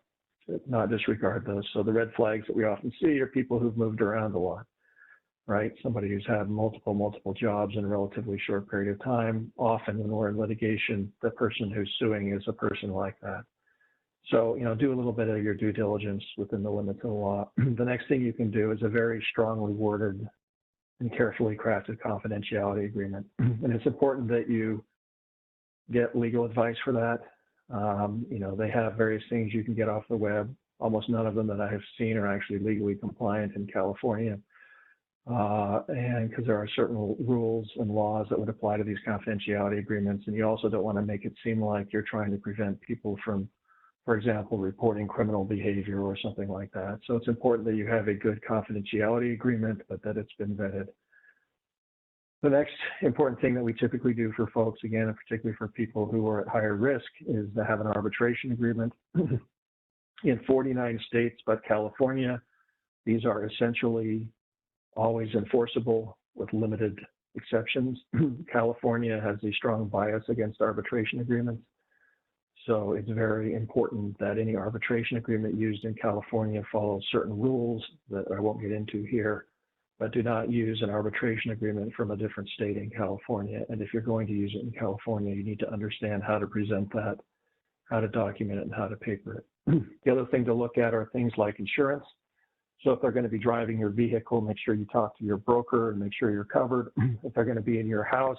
not disregard those. So the red flags that we often see are people who've moved around a lot, right? Somebody who's had multiple jobs in a relatively short period of time. Often when we're in litigation, the person who's suing is a person like that. So, do a little bit of your due diligence within the limits of the law. The next thing you can do is a very strongly worded and carefully crafted confidentiality agreement. And it's important that you get legal advice for that. They have various things you can get off the web. Almost none of them that I have seen are actually legally compliant in California. And because there are certain rules and laws that would apply to these confidentiality agreements. And you also don't want to make it seem like you're trying to prevent people from, for example, reporting criminal behavior or something like that. So it's important that you have a good confidentiality agreement, but that it's been vetted. The next important thing that we typically do for folks, again, and particularly for people who are at higher risk, is to have an arbitration agreement. In 49 states but California, these are essentially always enforceable with limited exceptions. California has a strong bias against arbitration agreements. So it's very important that any arbitration agreement used in California follows certain rules that I won't get into here, but do not use an arbitration agreement from a different state in California. And if you're going to use it in California, you need to understand how to present that, how to document it, and how to paper it. The other thing to look at are things like insurance. So if they're going to be driving your vehicle, make sure you talk to your broker and make sure you're covered. If they're going to be in your house,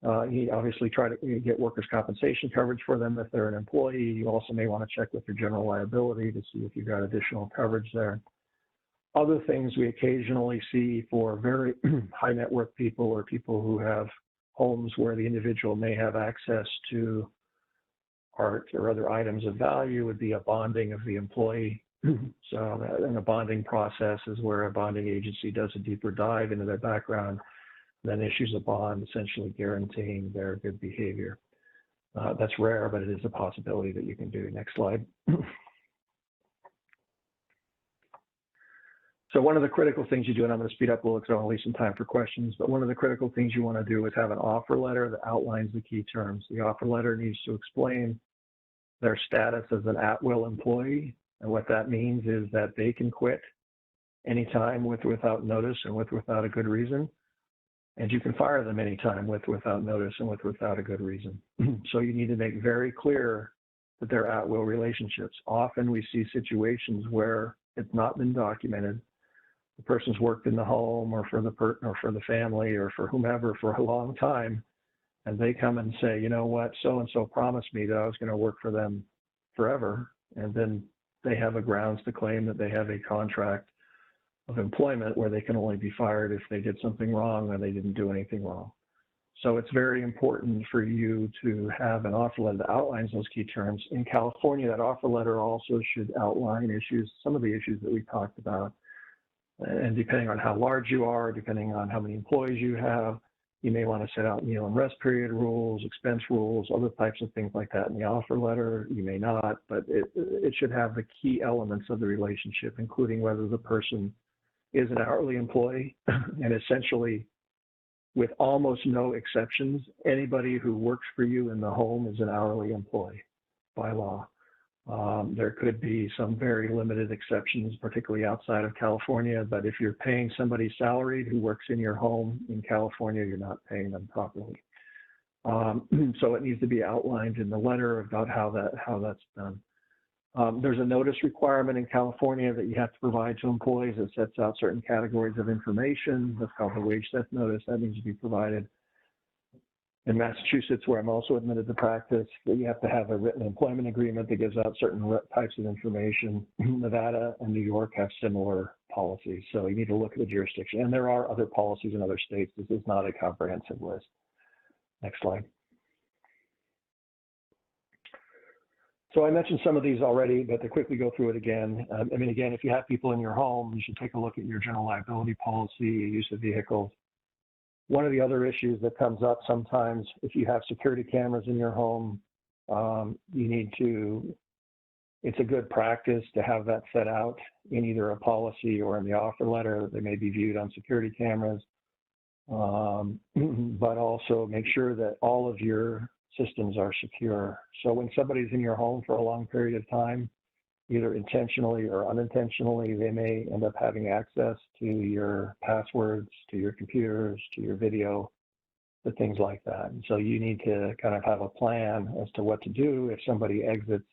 you obviously try to get workers' compensation coverage for them. If they're an employee, you also may want to check with your general liability to see if you've got additional coverage there. Other things we occasionally see for very high net worth people or people who have homes where the individual may have access to art or other items of value would be a bonding of the employee. So in a bonding process is where a bonding agency does a deeper dive into their background, then issues a bond essentially guaranteeing their good behavior. That's rare, but it is a possibility that you can do. Next slide. So one of the critical things you do, and I'm going to speed up a little because I want to leave some time for questions, but one of the critical things you want to do is have an offer letter that outlines the key terms. The offer letter needs to explain their status as an at-will employee. And what that means is that they can quit anytime without notice and without a good reason. And you can fire them anytime without notice and without a good reason. So you need to make very clear that they're at-will relationships. Often we see situations where it's not been documented, the person's worked in the home or for the family or for whomever for a long time, and they come and say, you know what, so-and-so promised me that I was going to work for them forever, and then they have a grounds to claim that they have a contract of employment where they can only be fired if they did something wrong and they didn't do anything wrong. So it's very important for you to have an offer letter that outlines those key terms. In California, that offer letter also should outline issues, some of the issues that we talked about. And depending on how large you are, depending on how many employees you have, you may want to set out meal and rest period rules, expense rules, other types of things like that in the offer letter. You may not, but it should have the key elements of the relationship, including whether the person is an hourly employee, and essentially, with almost no exceptions, anybody who works for you in the home is an hourly employee by law. There could be some very limited exceptions, particularly outside of California, but if you're paying somebody salaried who works in your home in California, you're not paying them properly. So it needs to be outlined in the letter about how that's done. There's a notice requirement in California that you have to provide to employees that sets out certain categories of information. That's called the wage theft notice. That needs to be provided. In Massachusetts, where I'm also admitted to practice, you have to have a written employment agreement that gives out certain types of information. Nevada and New York have similar policies, so you need to look at the jurisdiction. And there are other policies in other states. This is not a comprehensive list. Next slide. So I mentioned some of these already, but to quickly go through it again, again, if you have people in your home, you should take a look at your general liability policy, use of vehicles. One of the other issues that comes up sometimes, if you have security cameras in your home, it's a good practice to have that set out in either a policy or in the offer letter. They may be viewed on security cameras, but also make sure that all of your systems are secure. So when somebody's in your home for a long period of time, either intentionally or unintentionally, they may end up having access to your passwords, to your computers, to your video, to things like that. And so you need to kind of have a plan as to what to do if somebody exits,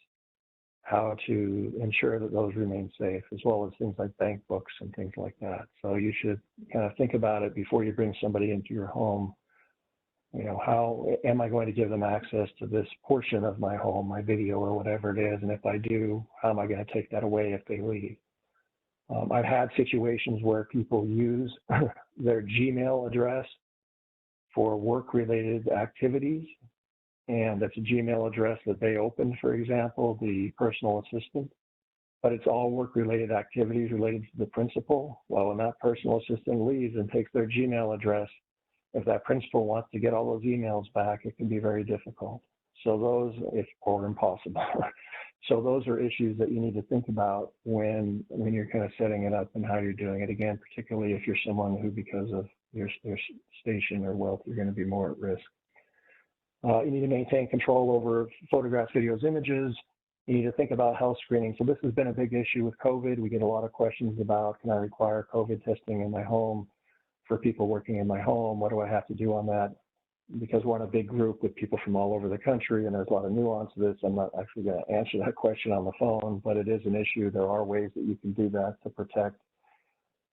how to ensure that those remain safe, as well as things like bank books and things like that. So you should kind of think about it before you bring somebody into your home. You know, how am I going to give them access to this portion of my home, my video or whatever it is? And if I do, how am I going to take that away if they leave? I've had situations where people use their Gmail address for work-related activities, and that's a Gmail address that they opened, for example, the personal assistant, but it's all work-related activities related to the principal. Well, when that personal assistant leaves and takes their Gmail address, if that principal wants to get all those emails back, it can be very difficult. So or impossible. So those are issues that you need to think about when you're kind of setting it up and how you're doing it. Again, particularly if you're someone who, because of your station or wealth, you're going to be more at risk. You need to maintain control over photographs, videos, images. You need to think about health screening. So this has been a big issue with COVID. We get a lot of questions about, can I require COVID testing in my home? For people working in my home, what do I have to do on that? Because we're in a big group with people from all over the country, and there's a lot of nuance to this. I'm not actually going to answer that question on the phone, but it is an issue. There are ways that you can do that to protect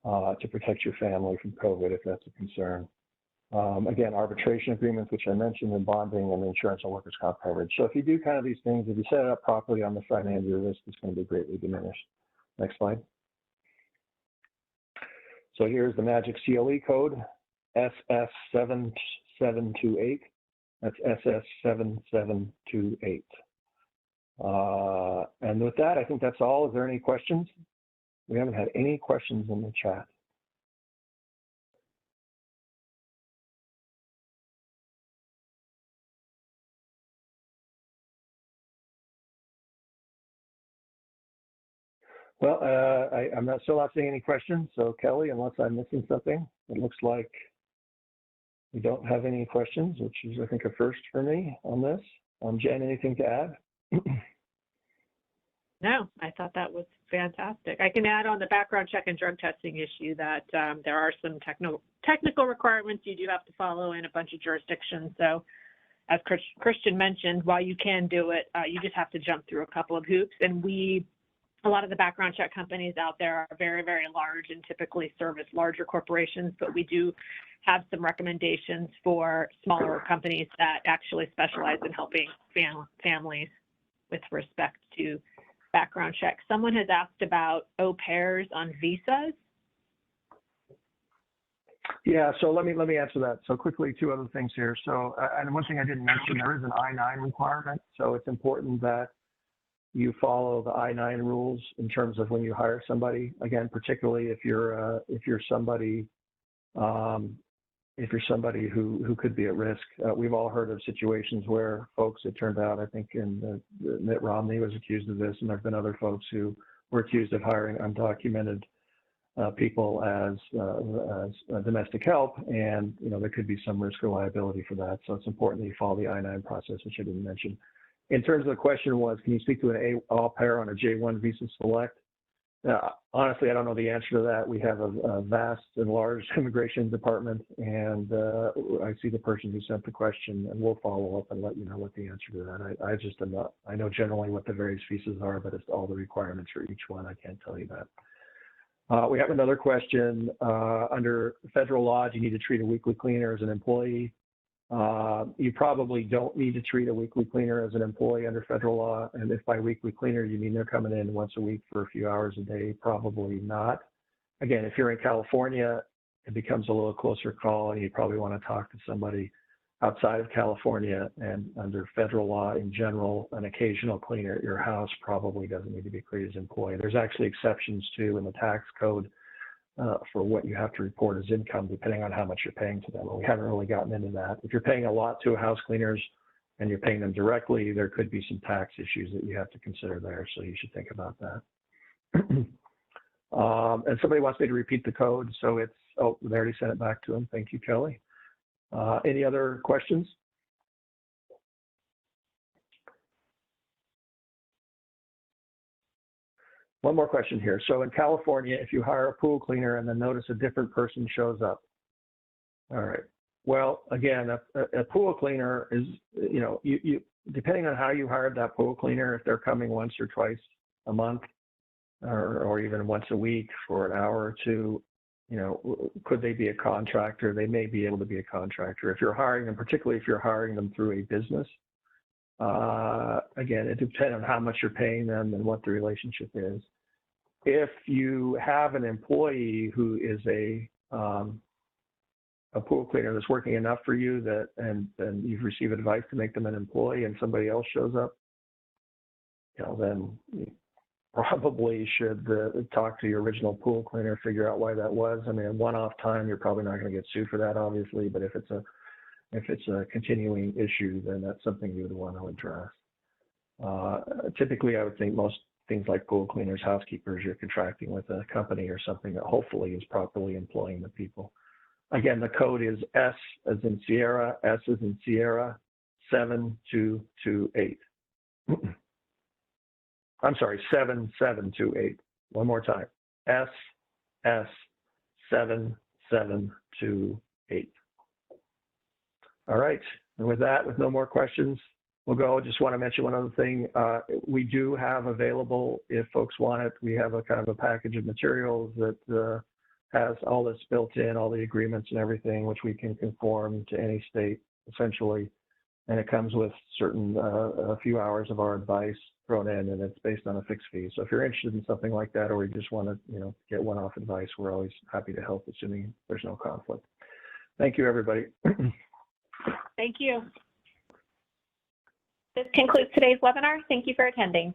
your family from COVID if that's a concern. Again, arbitration agreements, which I mentioned, and bonding and insurance and workers' comp coverage. So if you do kind of these things, if you set it up properly on the front end, your risk is going to be greatly diminished. Next slide. So here's the magic CLE code, SS7728. That's SS7728. And with that, I think that's all. Is there any questions? We haven't had any questions in the chat. Well, I'm still not seeing any questions. So Kelly, unless I'm missing something, it looks like we don't have any questions, which is, I think, a first for me on this. Jen, anything to add? No, I thought that was fantastic. I can add on the background check and drug testing issue that there are some technical requirements you do have to follow in a bunch of jurisdictions. So as Christian mentioned, while you can do it, you just have to jump through a couple of hoops. And we A lot of the background check companies out there are very, very large and typically service larger corporations, but we do have some recommendations for smaller companies that actually specialize in helping families with respect to background checks. Someone has asked about au pairs on visas. Yeah, so let me answer that. So quickly, two other things here. So, and one thing I didn't mention, there is an I-9 requirement. So it's important that you follow the I-9 rules in terms of when you hire somebody. Again, particularly if you're somebody who could be at risk. We've all heard of situations where folks, it turned out, I think Mitt Romney was accused of this, and there've been other folks who were accused of hiring undocumented people as domestic help, and there could be some risk or liability for that. So it's important that you follow the I-9 process, which I didn't mention. In terms of the question was, can you speak to an au pair on a J1 visa select? Honestly, I don't know the answer to that. We have a vast and large immigration department, and I see the person who sent the question, and we'll follow up and let you know what the answer to that. I just am not. I know generally what the various visas are, but it's all the requirements for each one. I can't tell you that. We have another question. Under federal law, do you need to treat a weekly cleaner as an employee? You probably don't need to treat a weekly cleaner as an employee under federal law. And if by weekly cleaner, you mean they're coming in once a week for a few hours a day, probably not. Again, if you're in California, it becomes a little closer call, and you probably want to talk to somebody outside of California. And under federal law in general, an occasional cleaner at your house probably doesn't need to be treated as an employee. There's actually exceptions too in the tax code for what you have to report as income, depending on how much you're paying to them. Well, we haven't really gotten into that. If you're paying a lot to house cleaners and you're paying them directly, there could be some tax issues that you have to consider there. So you should think about that. And somebody wants me to repeat the code. So it's, oh, they already sent it back to him. Thank you, Kelly. Any other questions? One more question here. So in California, if you hire a pool cleaner and then notice a different person shows up, all right. Well, again, a pool cleaner is, you depending on how you hired that pool cleaner, if they're coming once or twice a month, or even once a week for an hour or two, could they be a contractor? They may be able to be a contractor. If you're hiring them, particularly if you're hiring them through a business, again, it depends on how much you're paying them and what the relationship is. If you have an employee who is a pool cleaner that's working enough for you that, and you've received advice to make them an employee, and somebody else shows up, then you probably should talk to your original pool cleaner, figure out why that was. I mean, one-off time, you're probably not going to get sued for that, obviously, but if it's a continuing issue, then that's something you would want to address. Typically, I would think most things like pool cleaners, housekeepers, you're contracting with a company or something that hopefully is properly employing the people. Again, the code is S as in Sierra, S as in Sierra, 7228. I'm sorry, 7728. One more time. S 7728. All right, and with that, with no more questions, we'll go. Just want to mention one other thing. We do have available, if folks want it, we have a kind of a package of materials that has all this built in, all the agreements and everything, which we can conform to any state, essentially. And it comes with a few hours of our advice thrown in, and it's based on a fixed fee. So if you're interested in something like that, or you just want to, get one-off advice, we're always happy to help, assuming there's no conflict. Thank you, everybody. Thank you. This concludes today's webinar. Thank you for attending.